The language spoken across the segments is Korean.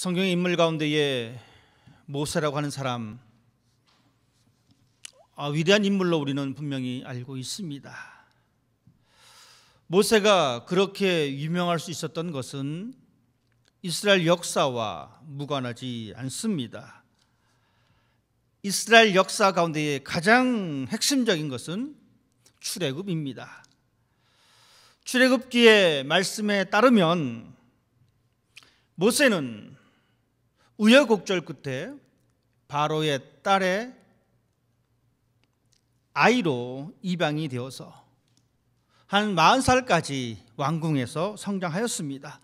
성경의 인물 가운데에 모세라고 하는 사람, 위대한 인물로 우리는 분명히 알고 있습니다. 모세가 그렇게 유명할 수 있었던 것은 이스라엘 역사와 무관하지 않습니다. 이스라엘 역사 가운데에 가장 핵심적인 것은 출애굽입니다. 출애굽기의 말씀에 따르면 모세는 우여곡절 끝에 바로의 딸의 아이로 입양이 되어서 한 40살까지 왕궁에서 성장하였습니다.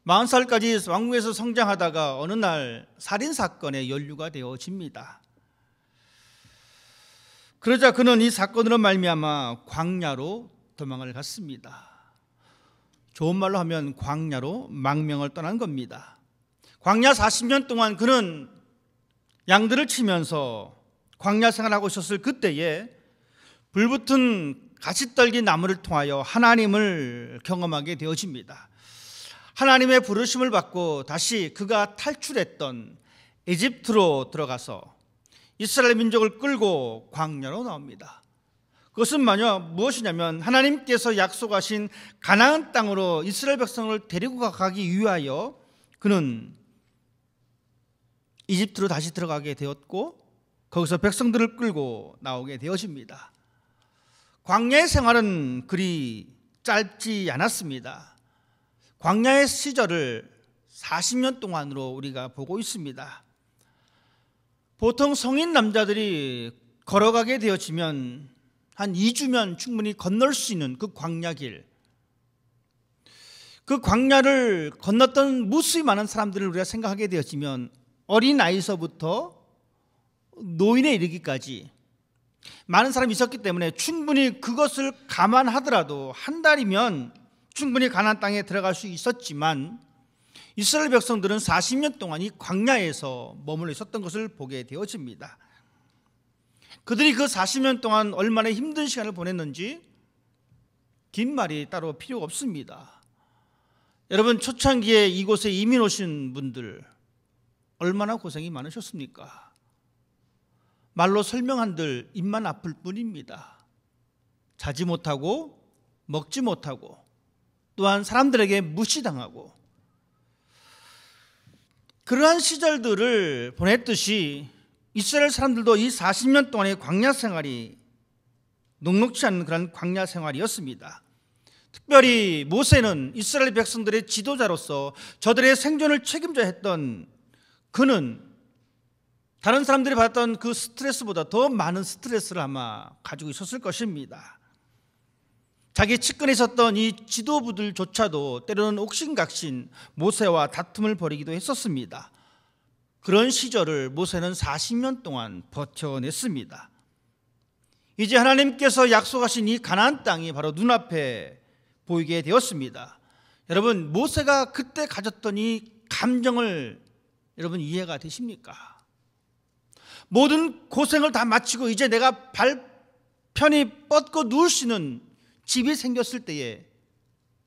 40살까지 왕궁에서 성장하다가 어느 날 살인사건에 연루가 되어집니다. 그러자 그는 이 사건으로 말미암아 광야로 도망을 갔습니다. 좋은 말로 하면 광야로 망명을 떠난 겁니다. 광야 40년 동안 그는 양들을 치면서 광야 생활하고 있었을 그때에 불붙은 가시떨기 나무를 통하여 하나님을 경험하게 되어집니다. 하나님의 부르심을 받고 다시 그가 탈출했던 이집트로 들어가서 이스라엘 민족을 끌고 광야로 나옵니다. 그것은 무엇이냐면 하나님께서 약속하신 가나안 땅으로 이스라엘 백성을 데리고 가기 위하여 그는 이집트로 다시 들어가게 되었고 거기서 백성들을 끌고 나오게 되어집니다. 광야의 생활은 그리 짧지 않았습니다. 광야의 시절을 40년 동안으로 우리가 보고 있습니다. 보통 성인 남자들이 걸어가게 되어지면 한 2주면 충분히 건널 수 있는 그 광야길, 그 광야를 건넜던 무수히 많은 사람들을 우리가 생각하게 되어지면 어린아이서부터 노인에 이르기까지 많은 사람이 있었기 때문에 충분히 그것을 감안하더라도 한 달이면 충분히 가나안 땅에 들어갈 수 있었지만 이스라엘 백성들은 40년 동안 이 광야에서 머물러 있었던 것을 보게 되어집니다. 그들이 그 40년 동안 얼마나 힘든 시간을 보냈는지 긴 말이 따로 필요가 없습니다. 여러분, 초창기에 이곳에 이민 오신 분들 얼마나 고생이 많으셨습니까? 말로 설명한들 입만 아플 뿐입니다. 자지 못하고 먹지 못하고 또한 사람들에게 무시당하고 그러한 시절들을 보냈듯이 이스라엘 사람들도 이 40년 동안의 광야 생활이 녹록지 않은 그런 광야 생활이었습니다. 특별히 모세는 이스라엘 백성들의 지도자로서 저들의 생존을 책임져야 했던 그는 다른 사람들이 받았던 그 스트레스보다 더 많은 스트레스를 아마 가지고 있었을 것입니다. 자기 측근에 있었던 이 지도부들조차도 때로는 옥신각신 모세와 다툼을 벌이기도 했었습니다. 그런 시절을 모세는 40년 동안 버텨냈습니다. 이제 하나님께서 약속하신 이 가나안 땅이 바로 눈앞에 보이게 되었습니다. 여러분, 모세가 그때 가졌던 이 감정을 여러분 이해가 되십니까? 모든 고생을 다 마치고 이제 내가 발 편히 뻗고 누울 수 있는 집이 생겼을 때에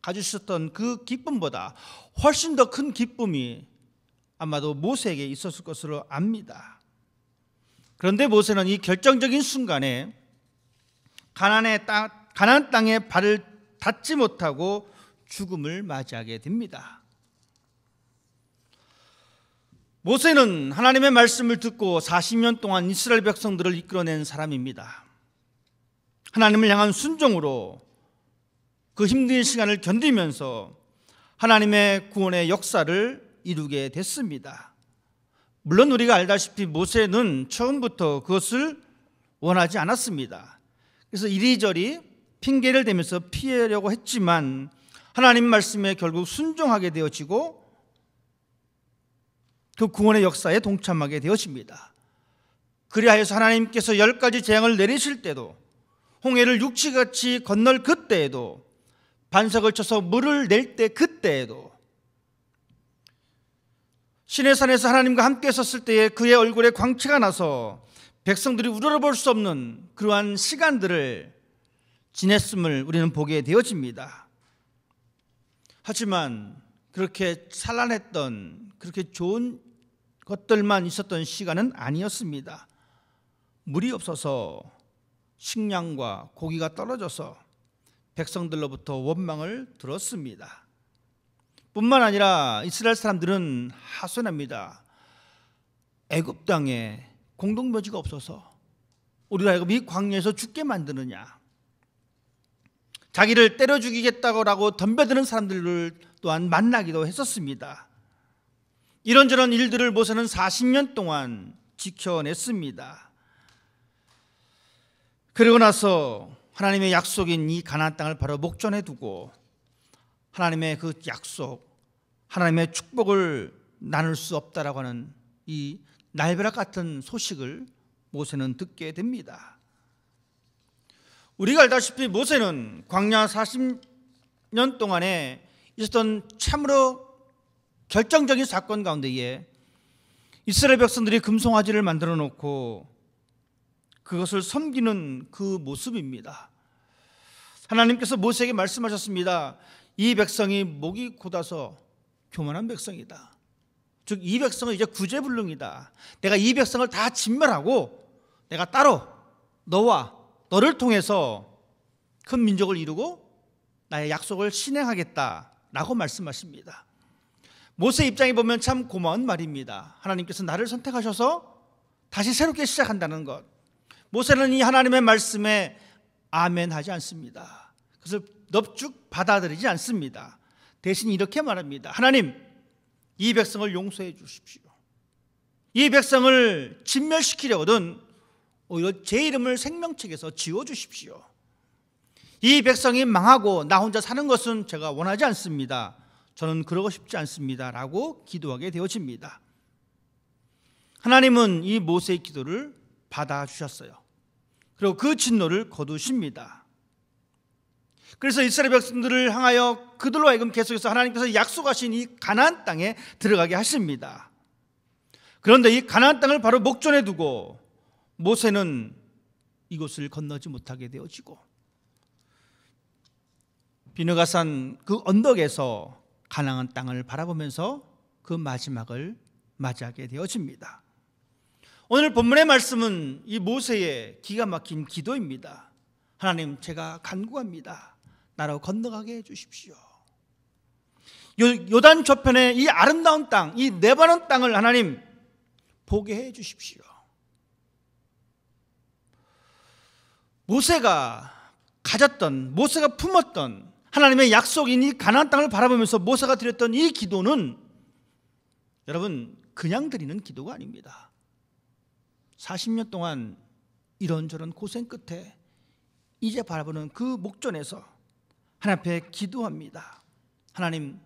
가지셨던 그 기쁨보다 훨씬 더 큰 기쁨이 아마도 모세에게 있었을 것으로 압니다. 그런데 모세는 이 결정적인 순간에 가나안 땅에 발을 닿지 못하고 죽음을 맞이하게 됩니다. 모세는 하나님의 말씀을 듣고 40년 동안 이스라엘 백성들을 이끌어낸 사람입니다. 하나님을 향한 순종으로 그 힘든 시간을 견디면서 하나님의 구원의 역사를 이루게 됐습니다. 물론 우리가 알다시피 모세는 처음부터 그것을 원하지 않았습니다. 그래서 이리저리 핑계를 대면서 피하려고 했지만 하나님 말씀에 결국 순종하게 되어지고 그 구원의 역사에 동참하게 되어집니다. 그리하여서 하나님께서 10가지 재앙을 내리실 때도 홍해를 육지같이 건널 그때에도 반석을 쳐서 물을 낼 때 그때에도 시내산에서 하나님과 함께 섰을 때에 그의 얼굴에 광채가 나서 백성들이 우러러볼 수 없는 그러한 시간들을 지냈음을 우리는 보게 되어집니다. 하지만 그렇게 찬란했던, 그렇게 좋은 것들만 있었던 시간은 아니었습니다. 물이 없어서 식량과 고기가 떨어져서 백성들로부터 원망을 들었습니다. 뿐만 아니라 이스라엘 사람들은 하소연합니다. 애굽 땅에 공동묘지가 없어서 우리가 이 광야에서 죽게 만드느냐. 자기를 때려 죽이겠다고 덤벼드는 사람들을 또한 만나기도 했었습니다. 이런저런 일들을 모세는 40년 동안 지켜냈습니다. 그리고 나서 하나님의 약속인 이 가나안 땅을 바로 목전에 두고 하나님의 그 약속, 하나님의 축복을 나눌 수 없다라고 하는 이 날벼락 같은 소식을 모세는 듣게 됩니다. 우리가 알다시피 모세는 광야 40년 동안에 있었던 참으로 결정적인 사건 가운데에 이스라엘 백성들이 금송아지를 만들어 놓고 그것을 섬기는 그 모습입니다. 하나님께서 모세에게 말씀하셨습니다. 이 백성이 목이 곧아서 교만한 백성이다. 즉 이 백성은 이제 구제불능이다. 내가 이 백성을 다 진멸하고 내가 따로 너와 너를 통해서 큰 민족을 이루고 나의 약속을 실행하겠다라고 말씀하십니다. 모세 입장에 보면 참 고마운 말입니다. 하나님께서 나를 선택하셔서 다시 새롭게 시작한다는 것. 모세는 이 하나님의 말씀에 아멘하지 않습니다. 그것을 넙죽 받아들이지 않습니다. 대신 이렇게 말합니다. 하나님, 이 백성을 용서해 주십시오. 이 백성을 진멸시키려거든 오히려 제 이름을 생명책에서 지워주십시오. 이 백성이 망하고 나 혼자 사는 것은 제가 원하지 않습니다. 저는 그러고 싶지 않습니다. 라고 기도하게 되어집니다. 하나님은 이 모세의 기도를 받아주셨어요. 그리고 그 진노를 거두십니다. 그래서 이스라엘 백성들을 향하여 그들로 하여금 계속해서 하나님께서 약속하신 이 가나안 땅에 들어가게 하십니다. 그런데 이 가나안 땅을 바로 목전에 두고 모세는 이곳을 건너지 못하게 되어지고 비느가산 그 언덕에서 가나안 땅을 바라보면서 그 마지막을 맞이하게 되어집니다. 오늘 본문의 말씀은 이 모세의 기가 막힌 기도입니다. 하나님, 제가 간구합니다. 나로 건너가게 해주십시오. 요단 저편의 이 아름다운 땅, 이 레바논 땅을 하나님 보게 해주십시오. 모세가 가졌던, 모세가 품었던 하나님의 약속인 이 가나안 땅을 바라보면서 모세가 드렸던 이 기도는 여러분 그냥 드리는 기도가 아닙니다. 40년 동안 이런저런 고생 끝에 이제 바라보는 그 목전에서 하나님 앞에 기도합니다. 하나님,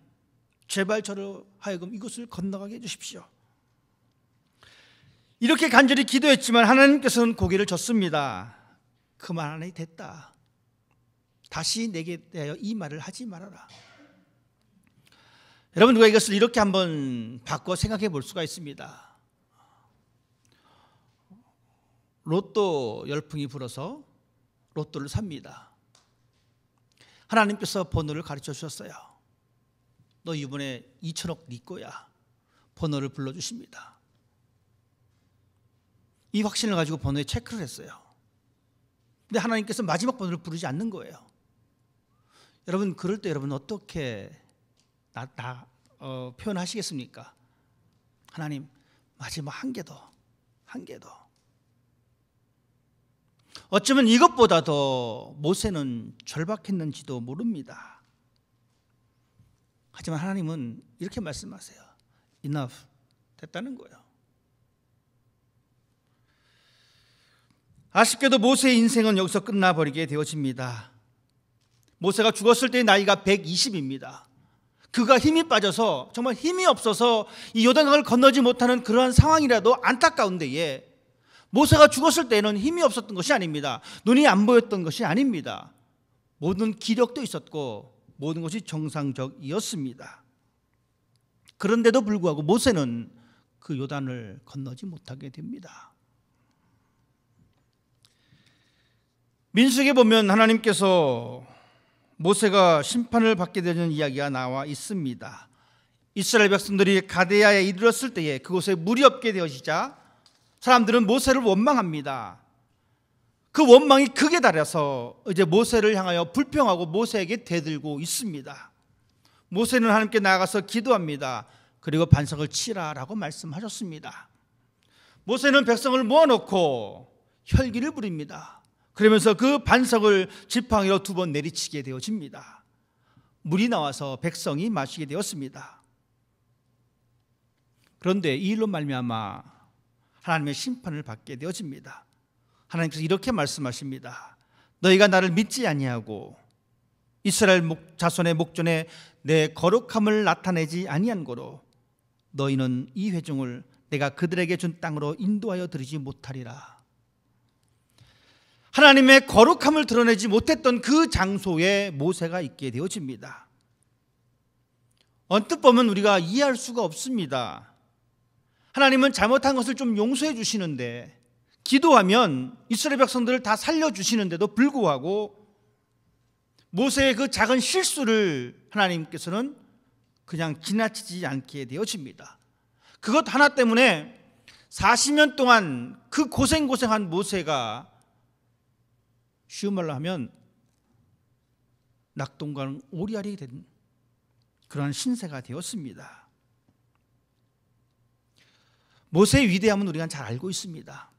제발 저를 하여금 이곳을 건너가게 해주십시오. 이렇게 간절히 기도했지만 하나님께서는 고개를 젓습니다. 그만하니 됐다. 다시 내게 대하여 이 말을 하지 말아라. 여러분, 누가 이것을 이렇게 한번 바꿔 생각해 볼 수가 있습니다. 로또 열풍이 불어서 로또를 삽니다. 하나님께서 번호를 가르쳐 주셨어요. 너 이번에 2천억 네 거야. 번호를 불러주십니다. 이 확신을 가지고 번호에 체크를 했어요. 근데 하나님께서 마지막 번호를 부르지 않는 거예요. 여러분, 그럴 때 여러분 어떻게 표현하시겠습니까? 하나님, 마지막 한 개 더, 한 개 더. 어쩌면 이것보다 더 모세는 절박했는지도 모릅니다. 하지만 하나님은 이렇게 말씀하세요. Enough, 됐다는 거예요. 아쉽게도 모세의 인생은 여기서 끝나버리게 되어집니다. 모세가 죽었을 때의 나이가 120입니다. 그가 힘이 빠져서 정말 힘이 없어서 이 요단강을 건너지 못하는 그러한 상황이라도 안타까운 데에 모세가 죽었을 때는 힘이 없었던 것이 아닙니다. 눈이 안 보였던 것이 아닙니다. 모든 기력도 있었고 모든 것이 정상적이었습니다. 그런데도 불구하고 모세는 그 요단을 건너지 못하게 됩니다. 민수기에 보면 하나님께서 모세가 심판을 받게 되는 이야기가 나와 있습니다. 이스라엘 백성들이 가데야에 이르렀을 때에 그곳에 물이 없게 되어지자 사람들은 모세를 원망합니다. 그 원망이 극에 달해서 이제 모세를 향하여 불평하고 모세에게 대들고 있습니다. 모세는 하나님께 나아가서 기도합니다. 그리고 반석을 치라라고 말씀하셨습니다. 모세는 백성을 모아놓고 혈기를 부립니다. 그러면서 그 반석을 지팡이로 2번 내리치게 되어집니다. 물이 나와서 백성이 마시게 되었습니다. 그런데 이 일로 말미암아 하나님의 심판을 받게 되어집니다. 하나님께서 이렇게 말씀하십니다. 너희가 나를 믿지 아니하고 이스라엘 자손의 목전에 내 거룩함을 나타내지 아니한 고로 너희는 이 회중을 내가 그들에게 준 땅으로 인도하여 드리지 못하리라. 하나님의 거룩함을 드러내지 못했던 그 장소에 모세가 있게 되어집니다. 언뜻 보면 우리가 이해할 수가 없습니다. 하나님은 잘못한 것을 좀 용서해 주시는데, 기도하면 이스라엘 백성들을 다 살려주시는데도 불구하고 모세의 그 작은 실수를 하나님께서는 그냥 지나치지 않게 되어집니다. 그것 하나 때문에 40년 동안 그 고생한 모세가 쉬운 말로 하면 낙동강 오리알이 된 그런 신세가 되었습니다. 모세의 위대함은 우리가 잘 알고 있습니다.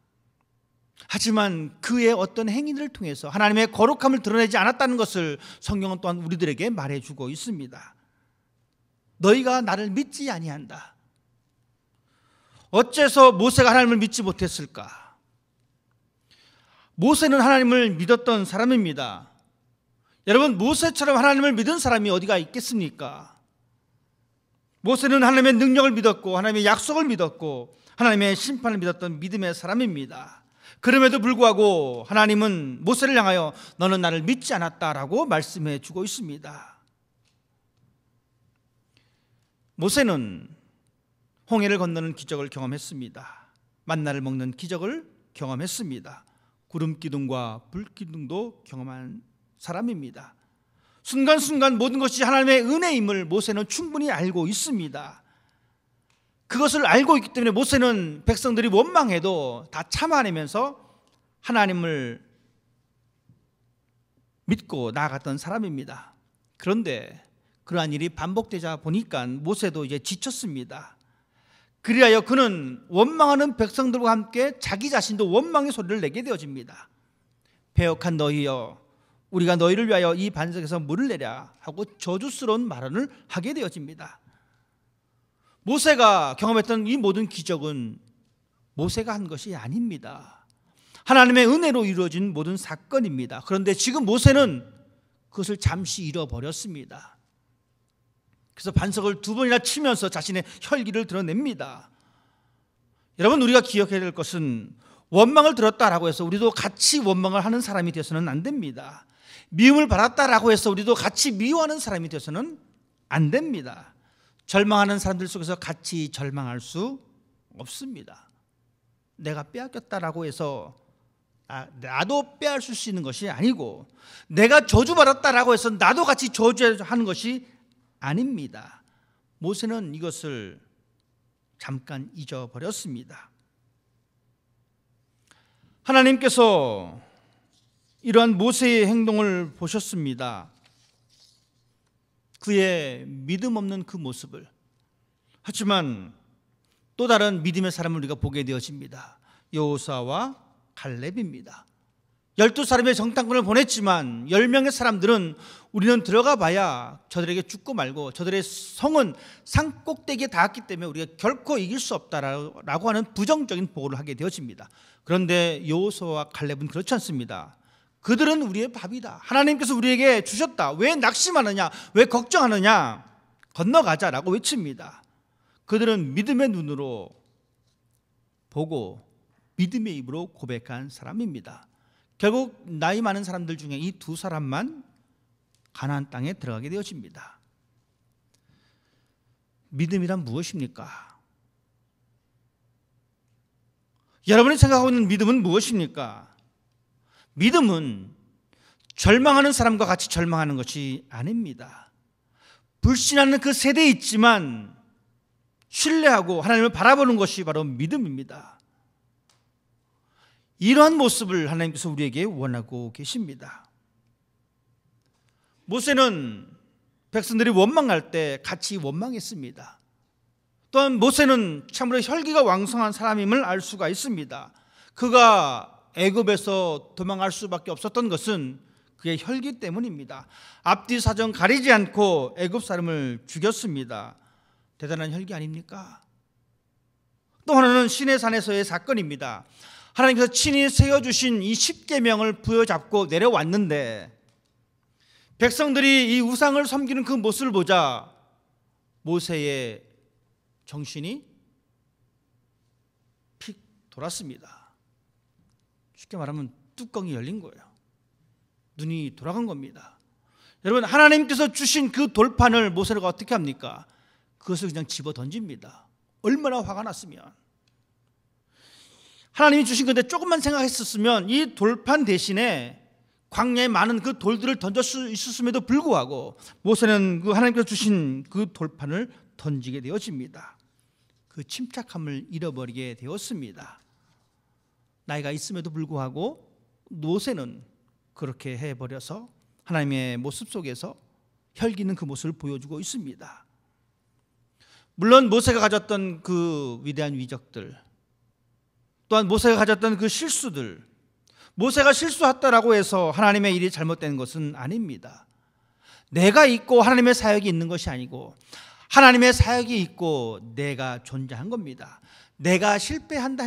하지만 그의 어떤 행위를 통해서 하나님의 거룩함을 드러내지 않았다는 것을 성경은 또한 우리들에게 말해주고 있습니다. 너희가 나를 믿지 아니한다. 어째서 모세가 하나님을 믿지 못했을까? 모세는 하나님을 믿었던 사람입니다. 여러분, 모세처럼 하나님을 믿은 사람이 어디가 있겠습니까? 모세는 하나님의 능력을 믿었고 하나님의 약속을 믿었고 하나님의 심판을 믿었던 믿음의 사람입니다. 그럼에도 불구하고 하나님은 모세를 향하여 너는 나를 믿지 않았다라고 말씀해 주고 있습니다. 모세는 홍해를 건너는 기적을 경험했습니다. 만나를 먹는 기적을 경험했습니다. 구름 기둥과 불 기둥도 경험한 사람입니다. 순간순간 모든 것이 하나님의 은혜임을 모세는 충분히 알고 있습니다. 그것을 알고 있기 때문에 모세는 백성들이 원망해도 다 참아내면서 하나님을 믿고 나아갔던 사람입니다. 그런데 그러한 일이 반복되자 보니까 모세도 이제 지쳤습니다. 그리하여 그는 원망하는 백성들과 함께 자기 자신도 원망의 소리를 내게 되어집니다. 배역한 너희여, 우리가 너희를 위하여 이 반석에서 물을 내랴 하고 저주스러운 말을 하게 되어집니다. 모세가 경험했던 이 모든 기적은 모세가 한 것이 아닙니다. 하나님의 은혜로 이루어진 모든 사건입니다. 그런데 지금 모세는 그것을 잠시 잃어버렸습니다. 그래서 반석을 2번이나 치면서 자신의 혈기를 드러냅니다. 여러분, 우리가 기억해야 될 것은 원망을 들었다라고 해서 우리도 같이 원망을 하는 사람이 되어서는 안 됩니다. 미움을 받았다라고 해서 우리도 같이 미워하는 사람이 되어서는 안 됩니다. 절망하는 사람들 속에서 같이 절망할 수 없습니다. 내가 빼앗겼다라고 해서 나도 빼앗을 수 있는 것이 아니고, 내가 저주받았다라고 해서 나도 같이 저주하는 것이 아닙니다. 모세는 이것을 잠깐 잊어버렸습니다. 하나님께서 이러한 모세의 행동을 보셨습니다. 그의 믿음 없는 그 모습을. 하지만 또 다른 믿음의 사람을 우리가 보게 되어집니다. 여호수아와 갈렙입니다. 12사람의 정탐꾼을 보냈지만 10명의 사람들은 우리는 들어가 봐야 저들에게 죽고 말고 저들의 성은 산 꼭대기에 닿았기 때문에 우리가 결코 이길 수 없다라고 하는 부정적인 보고를 하게 되어집니다. 그런데 여호수아와 갈렙은 그렇지 않습니다. 그들은 우리의 밥이다. 하나님께서 우리에게 주셨다. 왜 낙심하느냐? 왜 걱정하느냐? 건너가자라고 외칩니다. 그들은 믿음의 눈으로 보고 믿음의 입으로 고백한 사람입니다. 결국 나이 많은 사람들 중에 이 2사람만 가나안 땅에 들어가게 되어집니다. 믿음이란 무엇입니까? 여러분이 생각하고 있는 믿음은 무엇입니까? 믿음은 절망하는 사람과 같이 절망하는 것이 아닙니다. 불신하는 그 세대에 있지만 신뢰하고 하나님을 바라보는 것이 바로 믿음입니다. 이러한 모습을 하나님께서 우리에게 원하고 계십니다. 모세는 백성들이 원망할 때 같이 원망했습니다. 또한 모세는 참으로 혈기가 왕성한 사람임을 알 수가 있습니다. 그가 애굽에서 도망갈 수밖에 없었던 것은 그의 혈기 때문입니다. 앞뒤 사정 가리지 않고 애굽 사람을 죽였습니다. 대단한 혈기 아닙니까? 또 하나는 시내산에서의 사건입니다. 하나님께서 친히 세워주신 이 10계명을 부여잡고 내려왔는데 백성들이 이 우상을 섬기는 그 모습을 보자 모세의 정신이 픽 돌았습니다. 쉽게 말하면 뚜껑이 열린 거예요. 눈이 돌아간 겁니다. 여러분, 하나님께서 주신 그 돌판을 모세가 어떻게 합니까? 그것을 그냥 집어 던집니다. 얼마나 화가 났으면. 하나님이 주신 건데 조금만 생각했었으면 이 돌판 대신에 광야에 많은 그 돌들을 던질 수 있었음에도 불구하고 모세는 그 하나님께서 주신 그 돌판을 던지게 되어집니다. 그 침착함을 잃어버리게 되었습니다. 나이가 있음에도 불구하고 모세는 그렇게 해버려서 하나님의 모습 속에서 혈기는 그 모습을 보여주고 있습니다. 물론 모세가 가졌던 그 위대한 위적들, 또한 모세가 가졌던 그 실수들, 모세가 실수했다라고 해서 하나님의 일이 잘못된 것은 아닙니다. 내가 있고 하나님의 사역이 있는 것이 아니고 하나님의 사역이 있고 내가 존재한 겁니다. 내가 실패한다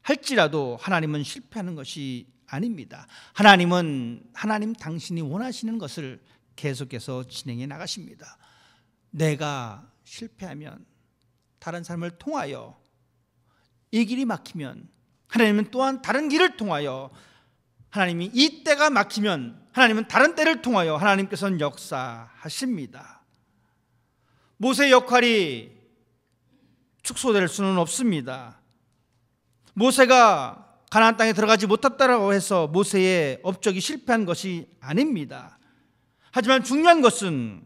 할지라도 하나님은 실패하는 것이 아닙니다. 하나님은 하나님 당신이 원하시는 것을 계속해서 진행해 나가십니다. 내가 실패하면 다른 사람을 통하여 이 길이 막히면 하나님은 또한 다른 길을 통하여 하나님이 이 때가 막히면 하나님은 다른 때를 통하여 하나님께서는 역사하십니다. 모세의 역할이 축소될 수는 없습니다. 모세가 가나안 땅에 들어가지 못했다라고 해서 모세의 업적이 실패한 것이 아닙니다. 하지만 중요한 것은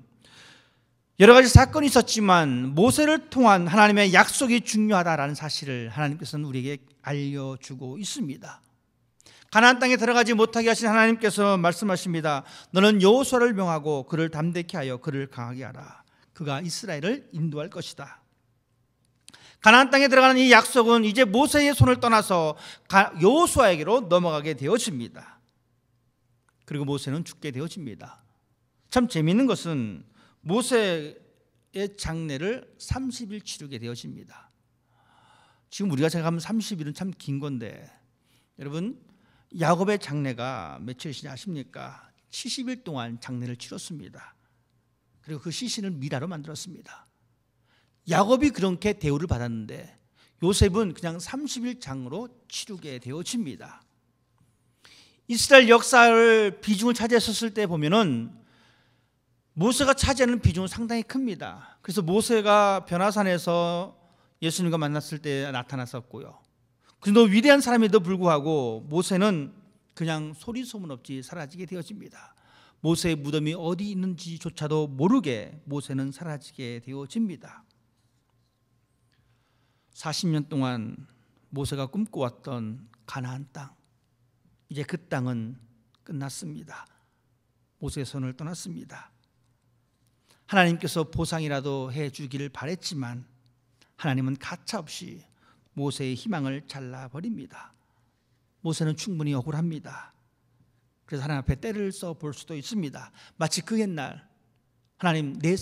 여러 가지 사건이 있었지만 모세를 통한 하나님의 약속이 중요하다라는 사실을 하나님께서는 우리에게 알려주고 있습니다. 가나안 땅에 들어가지 못하게 하신 하나님께서 말씀하십니다. 너는 여호수아를 명하고 그를 담대케 하여 그를 강하게 하라. 그가 이스라엘을 인도할 것이다. 가나안 땅에 들어가는 이 약속은 이제 모세의 손을 떠나서 여호수아에게로 넘어가게 되어집니다. 그리고 모세는 죽게 되어집니다. 참 재미있는 것은 모세의 장례를 30일 치르게 되어집니다. 지금 우리가 생각하면 30일은 참 긴 건데 여러분, 야곱의 장례가 며칠이시냐 아십니까? 70일 동안 장례를 치렀습니다. 그리고 그 시신을 미라로 만들었습니다. 야곱이 그렇게 대우를 받았는데 요셉은 그냥 30일 장으로 치르게 되어집니다. 이스라엘 역사를 비중을 차지했었을 때 보면은 모세가 차지하는 비중은 상당히 큽니다. 그래서 모세가 변화산에서 예수님과 만났을 때 나타났었고요. 그래도 위대한 사람에도 불구하고 모세는 그냥 소리 소문 없이 사라지게 되어집니다. 모세의 무덤이 어디 있는지조차도 모르게 모세는 사라지게 되어집니다. 40년 동안 모세가 꿈꿔왔던 가나안 땅, 이제 그 땅은 끝났습니다. 모세의 손을 떠났습니다. 하나님께서 보상이라도 해주기를 바랬지만 하나님은 가차없이 모세의 희망을 잘라버립니다. 모세는 충분히 억울합니다. 그래서 하나님 앞에 때를 써볼 수도 있습니다. 마치 그 옛날 하나님 내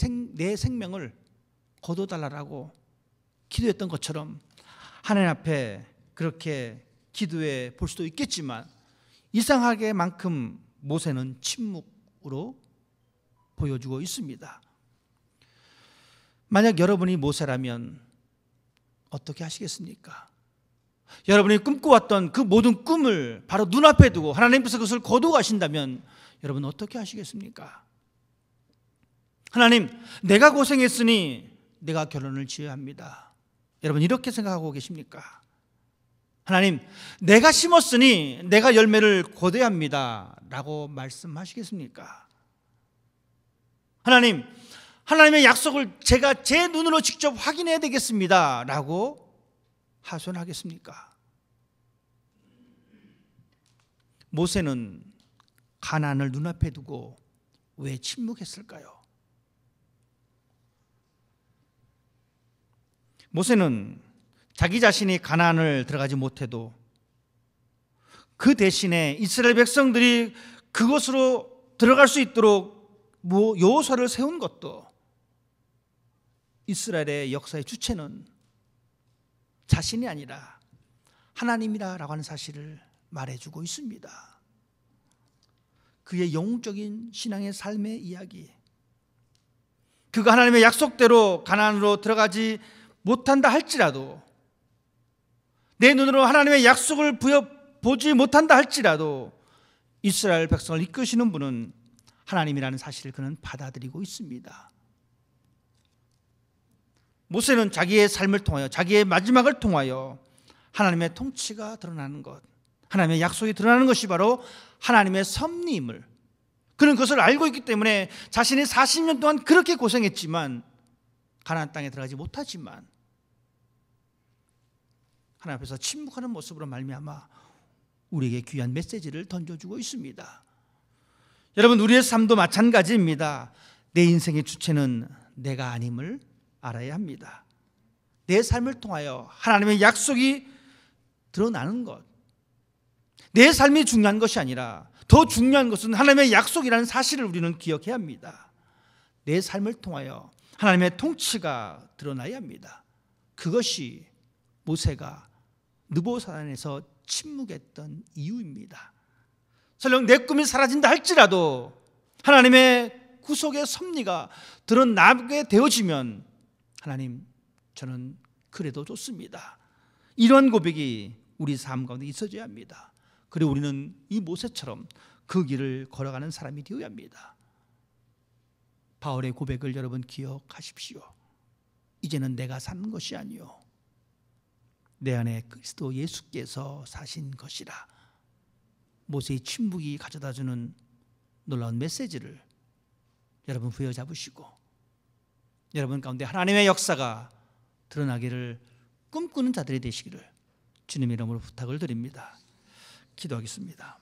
생명을 거둬달라고 기도했던 것처럼 하나님 앞에 그렇게 기도해 볼 수도 있겠지만 이상하게만큼 모세는 침묵으로 보여주고 있습니다. 만약 여러분이 모세라면 어떻게 하시겠습니까? 여러분이 꿈꿔왔던 그 모든 꿈을 바로 눈앞에 두고 하나님께서 그것을 거두어 가신다면 여러분 어떻게 하시겠습니까? 하나님, 내가 고생했으니 내가 결론을 지어야 합니다. 여러분 이렇게 생각하고 계십니까? 하나님, 내가 심었으니 내가 열매를 거둬야 합니다 라고 말씀하시겠습니까? 하나님, 하나님의 약속을 제가 제 눈으로 직접 확인해야 되겠습니다 라고 하소연하겠습니까? 모세는 가나안을 눈앞에 두고 왜 침묵했을까요? 모세는 자기 자신이 가나안을 들어가지 못해도 그 대신에 이스라엘 백성들이 그곳으로 들어갈 수 있도록 요소를 세운 것도 이스라엘의 역사의 주체는 자신이 아니라 하나님이라고 하는 사실을 말해주고 있습니다. 그의 영웅적인 신앙의 삶의 이야기, 그가 하나님의 약속대로 가나안으로 들어가지 못한다 할지라도, 내 눈으로 하나님의 약속을 보지 못한다 할지라도 이스라엘 백성을 이끄시는 분은 하나님이라는 사실을 그는 받아들이고 있습니다. 모세는 자기의 삶을 통하여, 자기의 마지막을 통하여 하나님의 통치가 드러나는 것, 하나님의 약속이 드러나는 것이 바로 하나님의 섭리임을, 그는 그것을 알고 있기 때문에 자신이 40년 동안 그렇게 고생했지만 가나안 땅에 들어가지 못하지만 하나님 앞에서 침묵하는 모습으로 말미암아 우리에게 귀한 메시지를 던져주고 있습니다. 여러분, 우리의 삶도 마찬가지입니다. 내 인생의 주체는 내가 아님을 알아야 합니다. 내 삶을 통하여 하나님의 약속이 드러나는 것, 내 삶이 중요한 것이 아니라 더 중요한 것은 하나님의 약속이라는 사실을 우리는 기억해야 합니다. 내 삶을 통하여 하나님의 통치가 드러나야 합니다. 그것이 모세가 느보산에서 침묵했던 이유입니다. 설령 내 꿈이 사라진다 할지라도 하나님의 구속의 섭리가 드러나게 되어지면 하나님, 저는 그래도 좋습니다. 이런 고백이 우리 삶 가운데 있어져야 합니다. 그리고 우리는 이 모세처럼 그 길을 걸어가는 사람이 되어야 합니다. 바울의 고백을 여러분 기억하십시오. 이제는 내가 사는 것이 아니요 내 안에 그리스도 예수께서 사신 것이라. 모세의 침묵이 가져다주는 놀라운 메시지를 여러분 부여잡으시고 여러분 가운데 하나님의 역사가 드러나기를 꿈꾸는 자들이 되시기를 주님의 이름으로 부탁을 드립니다. 기도하겠습니다.